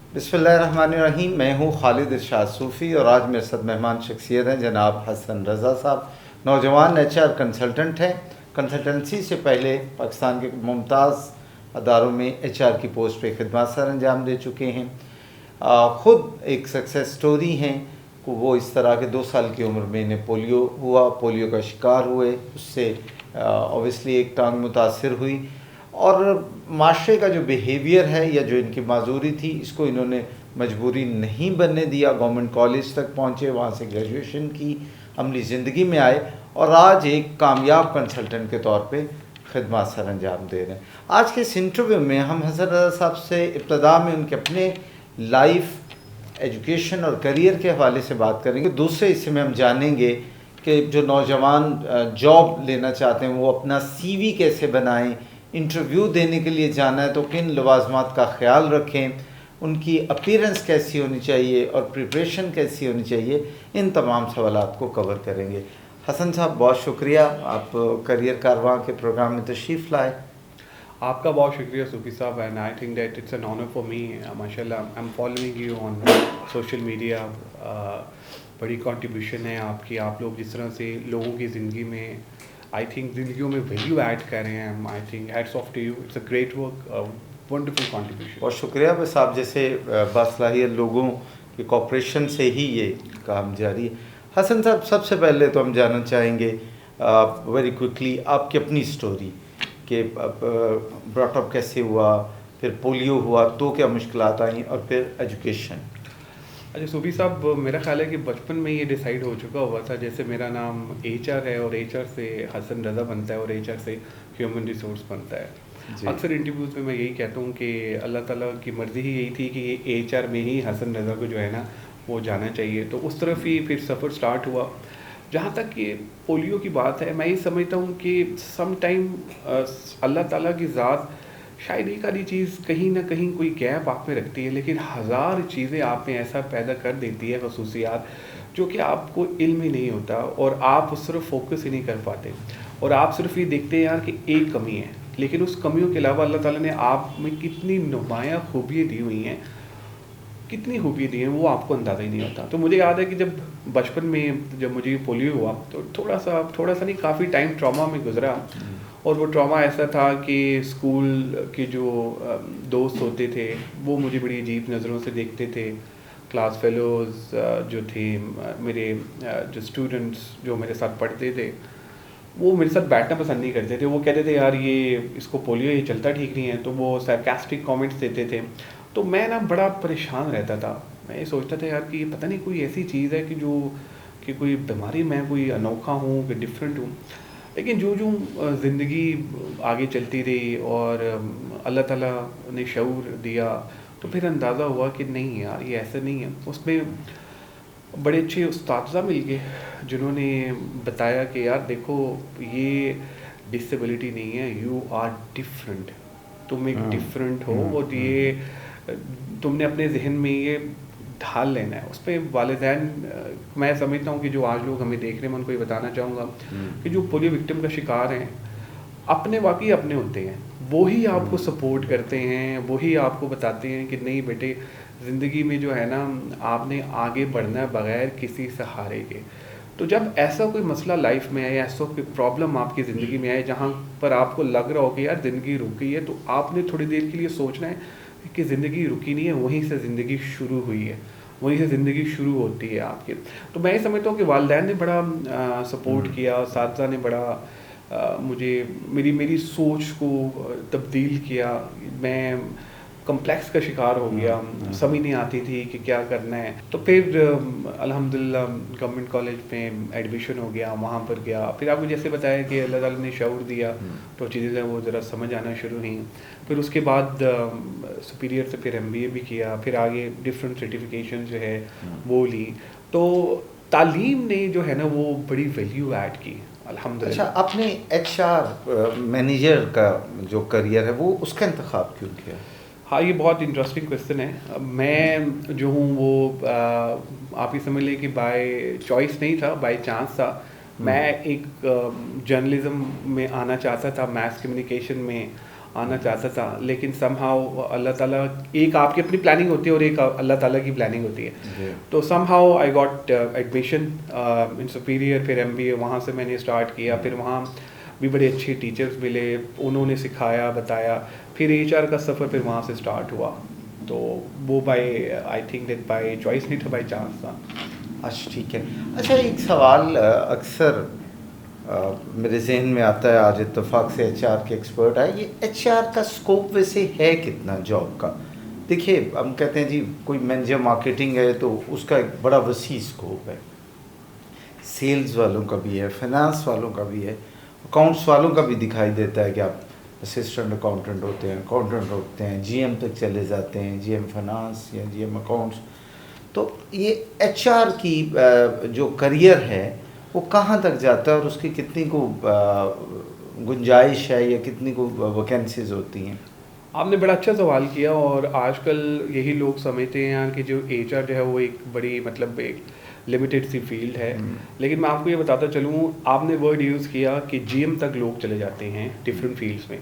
बिस्मिल्लाहिर्रहमानिर्रहीम। मैं हूँ खालिद इरशाद सूफ़ी और आज मेरे साथ मेहमान शख्सियत हैं जनाब हसन रज़ा साहब। नौजवान एचआर कंसल्टेंट हैं। कंसल्टेंसी से पहले पाकिस्तान के मुमताज़ अदारों में एचआर की पोस्ट पे खिदमत सर अंजाम दे चुके हैं। ख़ुद एक सक्सेस स्टोरी हैं को वो इस तरह के 2 साल की उम्र में इन्हें पोलियो हुआ, पोलियो का शिकार हुए, उससे ऑब्वियसली एक टांग मुतासर हुई और माशरे का जो बिहेवियर है या जो इनकी माजूरी थी इसको इन्होंने मजबूरी नहीं बनने दिया। गवर्नमेंट कॉलेज तक पहुँचे, वहाँ से ग्रेजुएशन की, अमली ज़िंदगी में आए और आज एक कामयाब कंसल्टेंट के तौर पे खिदमत सर अंजाम दे रहे हैं। आज के इस इंटरव्यू में हम हसन रज़ा साहब से इब्तदा में उनके अपने लाइफ, एजुकेशन और करियर के हवाले से बात करेंगे। दूसरे हिस्से में हम जानेंगे कि जो नौजवान जॉब लेना चाहते हैं वो अपना सीवी कैसे बनाएं, इंटरव्यू देने के लिए जाना है तो किन लवाजमात का ख्याल रखें, उनकी अपीयरेंस कैसी होनी चाहिए और प्रिपरेशन कैसी होनी चाहिए, इन तमाम सवालात को कवर करेंगे। हसन साहब, बहुत शुक्रिया आप करियर कारवां के प्रोग्राम में तशरीफ़ लाए। आपका बहुत शुक्रिया सूफी साहब, and I think that it's an honour for me. माशाल्लाह, I am following you on social media. बड़ी कंट्रीब्यूशन है आपकी। आप लोग जिस तरह से लोगों की ज़िंदगी में, आई थिंक ज़िंदगियों में वैल्यू ऐड कर रहे हैं, I think hats off to you. It's a great work, wonderful contribution. बहुत शुक्रिया। बस आप जैसे बासलाहियत लोगों की कॉपरेशन से ही ये काम जारी है। हसन साहब, सबसे पहले तो हम जानना चाहेंगे वेरी क्विकली आपकी अपनी स्टोरी कि ब्रॉटअप कैसे हुआ, फिर पोलियो हुआ तो क्या मुश्किलात आई और फिर एजुकेशन। अच्छा सूफी साहब, मेरा ख्याल है कि बचपन में ये डिसाइड हो चुका हुआ था। जैसे मेरा नाम एचआर है और एचआर से हसन रज़ा बनता है और एचआर से ह्यूमन रिसोर्स बनता है। अक्सर इंटरव्यूज़ में मैं यही कहता हूँ कि अल्लाह ताला की मर्ज़ी ही यही थी कि ये एचआर में ही हसन रज़ा को जो है ना वो जाना चाहिए। तो उस तरफ ही फिर सफ़र स्टार्ट हुआ। जहाँ तक ये पोलियो की बात है, मैं ये समझता हूँ कि सम टाइम अल्लाह ताला की ज़ात शायद एक आधी चीज़ कहीं ना कहीं कोई गैप आप में रखती है, लेकिन हज़ार चीज़ें आप में ऐसा पैदा कर देती है, खसूसियात जो कि आपको इल्म ही नहीं होता और आप उस तरफ फोकस ही नहीं कर पाते और आप सिर्फ ये देखते हैं यार कि एक कमी है, लेकिन उस कमियों के अलावा अल्लाह ताला ने आप में कितनी नुमायाँ खूबियाँ दी हुई हैं, कितनी खूबियाँ दी हैं, वो आपको अंदाज़ा ही नहीं होता। तो मुझे याद है कि जब बचपन में जब मुझे पोलियो हुआ तो थोड़ा सा नहीं, काफ़ी टाइम ट्रॉमा में गुजरा। और वो ट्रॉमा ऐसा था कि स्कूल के जो दोस्त होते थे वो मुझे बड़ी अजीब नज़रों से देखते थे। क्लास फेलोज़ जो थे, मेरे जो स्टूडेंट्स जो मेरे साथ पढ़ते थे, वो मेरे साथ बैठना पसंद नहीं करते थे। वो कहते थे यार ये इसको पोलियो, ये चलता ठीक नहीं है। तो वो सरकास्टिक कमेंट्स देते थे। तो मैं ना बड़ा परेशान रहता था। मैं ये सोचता था यार कि पता नहीं कोई ऐसी चीज़ है कि कोई बीमारी, मैं कोई अनोखा हूँ, कि डिफरेंट हूँ। लेकिन जो ज़िंदगी आगे चलती रही और अल्लाह ताला ने शऊर दिया, तो फिर अंदाज़ा हुआ कि नहीं यार ये ऐसा नहीं है। उसमें बड़े अच्छे उस्ताद मिल गए जिन्होंने बताया कि यार देखो ये डिसेबिलिटी नहीं है, यू आर डिफरेंट, तुम एक डिफरेंट हो और ये तुमने अपने जहन में ये ढाल लेना है। उस पर वालिदैन, मैं समझता हूँ कि जो आज लोग हमें देख रहे हैं, मैं उनको ये बताना चाहूँगा कि जो पोलियो विक्टिम का शिकार हैं, अपने वाकई अपने होते हैं, वो ही आपको सपोर्ट करते हैं, वही आपको बताते हैं कि नहीं बेटे ज़िंदगी में जो है ना आपने आगे बढ़ना है बग़ैर किसी सहारे के। तो जब ऐसा कोई मसला लाइफ में आए, ऐसा कोई प्रॉब्लम आपकी ज़िंदगी में आए जहाँ पर आपको लग रहा हो कि यार ज़िंदगी रुक गई है, तो आपने थोड़ी देर के लिए सोचना है कि ज़िंदगी रुकी नहीं है, वहीं से ज़िंदगी शुरू हुई है, वहीं से ज़िंदगी शुरू होती है आपकी। तो मैं ये समझता हूँ कि वालिदैन ने बड़ा सपोर्ट किया, असातिज़ा ने बड़ा मुझे मेरी सोच को तब्दील किया। मैं कॉम्प्लेक्स का शिकार हो गया, समझ नहीं आती थी कि क्या करना है। तो फिर अल्हम्दुलिल्लाह गवर्नमेंट कॉलेज में एडमिशन हो गया, वहाँ पर गया। फिर आपको जैसे बताया कि अल्लाह ताला ने शऊर दिया, तो चीज़ें वो ज़रा समझ आना शुरू हुई। फिर उसके बाद सुपीरियर से फिर एमबीए भी किया, फिर आगे डिफरेंट सर्टिफिकेशन जो है वो ली। तो तालीम ने जो है ना वो बड़ी वैल्यू ऐड की अल्हम्दुलिल्लाह। अच्छा, आपने एचआर मैनेजर का जो करियर है वो उसका इंतखाब क्यों किया? हाँ, ये बहुत इंटरेस्टिंग क्वेश्चन है। मैं जो हूँ वो आप ही समझ लें कि बाय चॉइस नहीं था, बाय चांस था। मैं एक जर्नलिज्म में आना चाहता था, मैस कम्युनिकेशन में आना चाहता था, लेकिन समहाउ अल्लाह ताला, एक आपकी अपनी प्लानिंग होती है और एक अल्लाह ताला की प्लानिंग होती है। तो somehow I got admission in superior, फिर MBA वहाँ से मैंने स्टार्ट किया। फिर वहाँ भी बड़े अच्छे टीचर्स मिले, उन्होंने सिखाया बताया। फिर HR का सफ़र फिर वहाँ से स्टार्ट हुआ। तो वो आई थिंक दैट बाय चॉइस नहीं था, बाय चांस था। अच्छा ठीक है। अच्छा एक सवाल अक्सर मेरे जहन में आता है, आज इत्तेफाक से HR के एक्सपर्ट आए, ये HR का स्कोप वैसे है कितना जॉब का? देखिए हम कहते हैं जी कोई मैनेजर मार्केटिंग है तो उसका एक बड़ा वसी स्कोप है, सेल्स वालों का भी है, फाइनेंस वालों का भी है, अकाउंट्स वालों का भी दिखाई देता है कि आप असिस्टेंट अकाउंटेंट होते हैं, अकाउंटेंट होते हैं, GM तक चले जाते हैं, GM फाइनेंस या GM अकाउंट्स। तो ये HR की जो करियर है वो कहाँ तक जाता है और उसकी कितनी को गुंजाइश है या कितनी को वैकेंसीज होती हैं? आपने बड़ा अच्छा सवाल किया, और आजकल यही लोग समझते हैं कि जो HR जो है वो एक बड़ी मतलब एक लिमिटेड सी फील्ड है। लेकिन मैं आपको ये बताता चलूँ, आपने वर्ड यूज़ किया कि GM तक लोग चले जाते हैं डिफरेंट फील्ड्स में।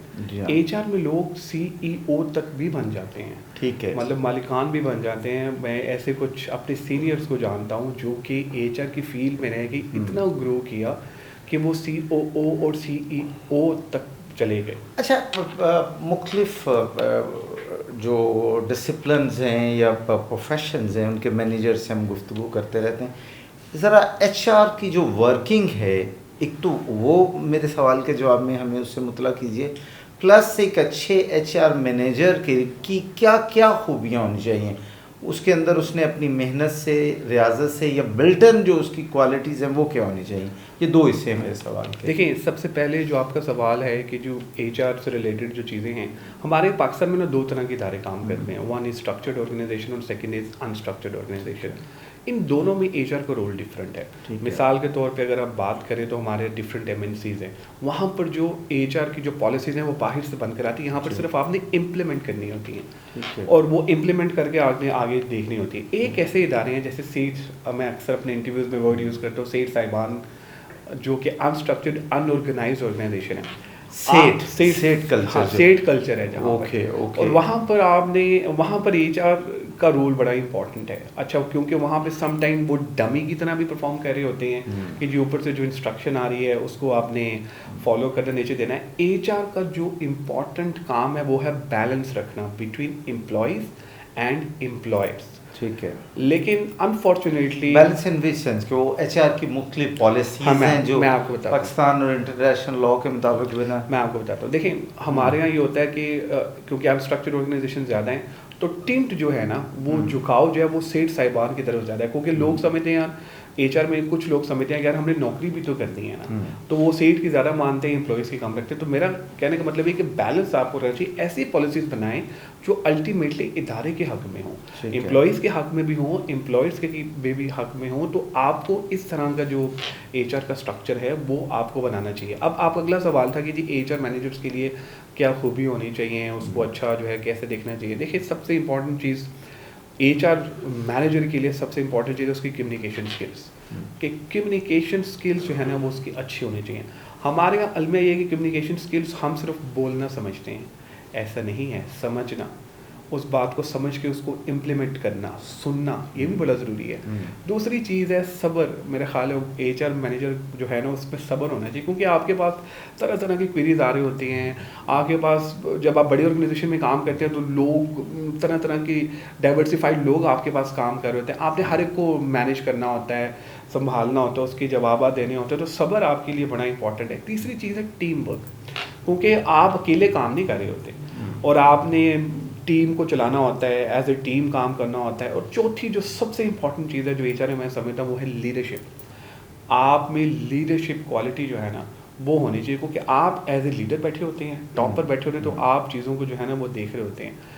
HR में लोग CEO तक भी बन जाते हैं, ठीक है, मतलब मालिकान भी बन जाते हैं। मैं ऐसे कुछ अपने सीनियर्स को जानता हूँ जो कि HR की फील्ड में रह के इतना ग्रो किया कि वो COO और CEO तक चले गए। अच्छा मुख्तलिफ जो डिसिप्लिन्स हैं या प्रोफेशंस हैं उनके मैनेजर से हम गुफ्तगू करते रहते हैं, ज़रा HR की जो वर्किंग है, एक तो वो मेरे सवाल के जवाब में हमें उससे मुतला कीजिए, प्लस एक अच्छे HR मैनेजर के की क्या क्या खूबियाँ होनी चाहिए, उसके अंदर उसने अपनी मेहनत से, रियाजत से या बिल्टन जो उसकी क्वालिटीज़ हैं वो क्या होनी चाहिए? ये दो हिस्से हैं मेरे सवाल के। देखिए, सबसे पहले जो आपका सवाल है कि जो HR से रिलेटेड जो चीज़ें हैं, हमारे पाकिस्तान में ना दो तरह के इदारे काम करते हैं। वन इज़ स्ट्रक्चर्ड ऑर्गेनाइजेशन और सेकंड इज़ अनस्ट्रक्चर्ड ऑर्गेनाइजेशन। इन दोनों में HR का रोल डिफरेंट है। मिसाल के तौर पे अगर आप बात करें तो हमारे डिफरेंट MNCs हैं, वहाँ पर जो HR की जो पॉलिसीज़ हैं वो बाहर से बन कर आती है, यहाँ पर सिर्फ आपने इम्प्लीमेंट करनी होती हैं और वो इम्प्लीमेंट करके आगे देखनी होती है। एक ऐसे इदारे हैं जैसे सेठ, मैं अक्सर अपने इंटरव्यूज़ में वर्ड यूज़ करता हूँ, सेठ साहिबान, जो कि अनस्ट्रक्चर्ड अनऑर्गेनाइज्ड ऑर्गेनाइजेशन है। सेठ कल्चर है जहाँ पर। और वहाँ पर HR का रोल बड़ा इंपॉर्टेंट है। अच्छा, क्योंकि वहाँ पे सम टाइम वो डमी की तरह भी परफॉर्म कर रहे होते हैं कि जो ऊपर से जो इंस्ट्रक्शन आ रही है उसको आपने फॉलो करना, नीचे देना है। HR का जो इम्पॉर्टेंट काम है वो है बैलेंस रखना बिटवीन एम्प्लॉयज़ एंड एम्प्लॉयर्स। ठीक है, लेकिन अनफॉर्चुनेटली बैलेंस इन विच सेंस कि वो HR की मुख्तलिफ पॉलिसीज हैं जो मैं आपको बताता हूँ पाकिस्तान और इंटरनेशनल लॉ के मुताबिक बिना। मैं आपको बताता हूँ। देखिए, हमारे यहाँ ये होता है कि क्योंकि आप स्ट्रक्चर्ड ऑर्गेनाइजेशन ज़्यादा हैं तो टिंट जो है ना वो झुकाव जो है वो सेठ साहिबान की तरफ ज़्यादा है, क्योंकि लोग समझते हैं यार HR में कुछ लोग समझते हैं यार हमने नौकरी भी तो करनी है ना, तो वो सेठ की ज़्यादा मानते हैं, एम्प्लॉयज़ की कम रखते हैं। तो मेरा कहने का मतलब है कि बैलेंस आपको रहना चाहिए। ऐसी पॉलिसीज़ बनाएं जो अल्टीमेटली इदारे के हक में हो, एम्प्लॉयज़ के हक में भी हो, एम्प्लॉयज़ के भी हक में हो। तो आपको इस तरह का जो HR का स्ट्रक्चर है वो आपको बनाना चाहिए। अब आप अगला सवाल था कि जी HR मैनेजर्स के लिए क्या खूबी होनी चाहिए, उसको अच्छा जो है कैसे देखना चाहिए। देखिए, सबसे इंपॉर्टेंट चीज़ HR मैनेजर के लिए सबसे इंपॉर्टेंट चीज़ है उसकी कम्युनिकेशन स्किल्स। कि कम्युनिकेशन स्किल्स जो है ना वो उसकी अच्छी होनी चाहिए। हमारे यहाँ अलमिया ये है कि कम्युनिकेशन स्किल्स हम सिर्फ बोलना समझते हैं, ऐसा नहीं है। समझना, उस बात को समझ के उसको इम्प्लीमेंट करना, सुनना, ये भी बड़ा ज़रूरी है। दूसरी चीज़ है सब्र। मेरा ख्याल है HR मैनेजर जो है ना उसमें सब्र होना चाहिए, क्योंकि आपके पास तरह तरह की क्वेरीज आ रही होती हैं। आपके पास जब आप बड़ी ऑर्गेनाइजेशन में काम करते हैं तो लोग तरह तरह की डाइवर्सिफाइड लोग आपके पास काम कर रहे होते हैं, आपने हर एक को मैनेज करना होता है, संभालना होता है, उसके जवाब देने होते हैं। तो सब्र आपके लिए बड़ा इंपॉर्टेंट है। तीसरी चीज़ है टीम वर्क, क्योंकि आप अकेले काम नहीं कर रहे होते और आपने टीम को चलाना होता है, एज ए टीम काम करना होता है। और चौथी जो सबसे इंपॉर्टेंट चीज़ है जो HR में मैं समझता हूँ वो है लीडरशिप। आप में लीडरशिप क्वालिटी जो है ना वो होनी चाहिए, क्योंकि आप एज ए लीडर बैठे होते हैं, टॉप पर बैठे होते हैं, तो आप चीज़ों को जो है ना वो देख रहे होते हैं।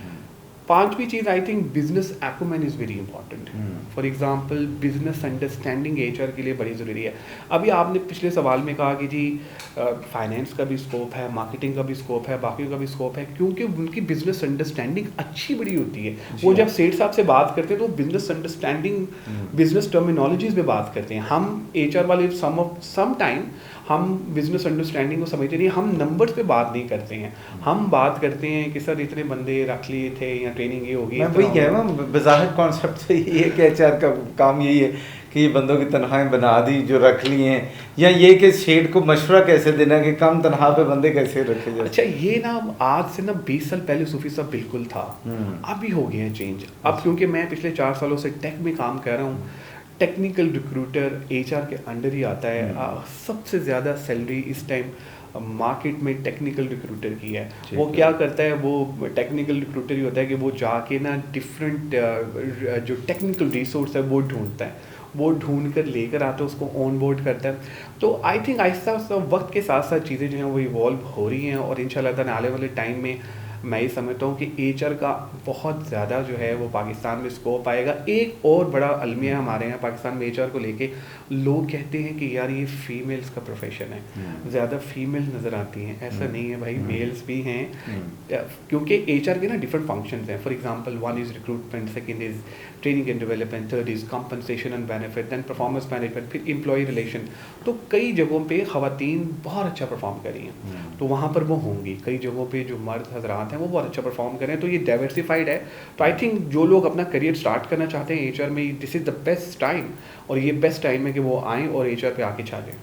पांचवी चीज़, I think business acumen is very important. For example business understanding HR के लिए बड़ी ज़रूरी है। अभी आपने पिछले सवाल में कहा कि जी फाइनेंस का भी स्कोप है, मार्केटिंग का भी स्कोप है, बाकी का भी स्कोप है, क्योंकि उनकी बिजनेस अंडरस्टैंडिंग अच्छी बड़ी होती है। वो जब सेठ साहब से बात करते हैं तो बिजनेस अंडरस्टैंडिंग, बिजनेस टर्मिनोलॉजीज में बात करते हैं। हम HR वाले सम टाइम हम बिजनेस अंडरस्टैंडिंग को समझते नहीं, हम नंबर्स पे बात नहीं करते हैं। हम बात करते हैं कि सर इतने बंदे रख लिए थे या ट्रेनिंग ये होगी। मैं वही कह रहा हूँ, बज़ाहिर कॉन्सेप्ट तो यही है कि एचआर का काम यही है कि बंदों की तनख्वाहें बना दी जो रख ली हैं, या ये कि शेड को मशवरा कैसे देना कि कम तनख्वाह पे बंदे कैसे रखे जाए। अच्छा, ये ना आज से ना 20 साल पहले सूफी साहब बिल्कुल था, अभी हो गया है चेंज। अब क्योंकि मैं पिछले 4 सालों से टेक में काम कर रहा हूँ, टेक्निकल रिक्रूटर एचआर के अंडर ही आता है। सबसे ज़्यादा सैलरी इस टाइम मार्केट में टेक्निकल रिक्रूटर की है। वो क्या करता है, वो टेक्निकल रिक्रूटर ही होता है कि वो जाके ना डिफरेंट जो टेक्निकल रिसोर्स है वो ढूंढता है, वो ढूंढ कर लेकर आता है, उसको ऑन बोर्ड करता है। तो आई थिंक आहिस्ता आहिस्ता वक्त के साथ साथ चीज़ें जो हैं वो इवॉल्व हो रही हैं, और इंशाल्लाह ताला आने वाले टाइम में मैं ये समझता हूँ कि एचआर का बहुत ज़्यादा जो है वो पाकिस्तान में स्कोप आएगा। एक और बड़ा अलमिया हमारे यहाँ पाकिस्तान में एचआर को लेके, लोग कहते हैं कि यार ये फीमेल्स का प्रोफेशन है, ज़्यादा फीमेल नज़र आती हैं। ऐसा नहीं है भाई, मेल्स भी हैं, क्योंकि एचआर के ना डिफरेंट फंक्शंस हैं। For example, 1 is recruitment, second is training and development, third is compensation and benefit, then performance management, फिर एम्प्लॉय रिलेशन। तो कई जगहों पे ख़वातीन बहुत अच्छा परफॉर्म कर रही हैं, तो वहाँ पर वो होंगी। कई जगहों पे जो मर्द हजरात हैं वो बहुत अच्छा परफॉर्म कर रहे हैं, तो ये डाइवर्सिफाइड है। तो आई थिंक जो लोग अपना करियर स्टार्ट करना चाहते हैं एचआर में, this is the best time, और ये बेस्ट टाइम है कि वो आएँ और एचआर पे आके छा जाएँ।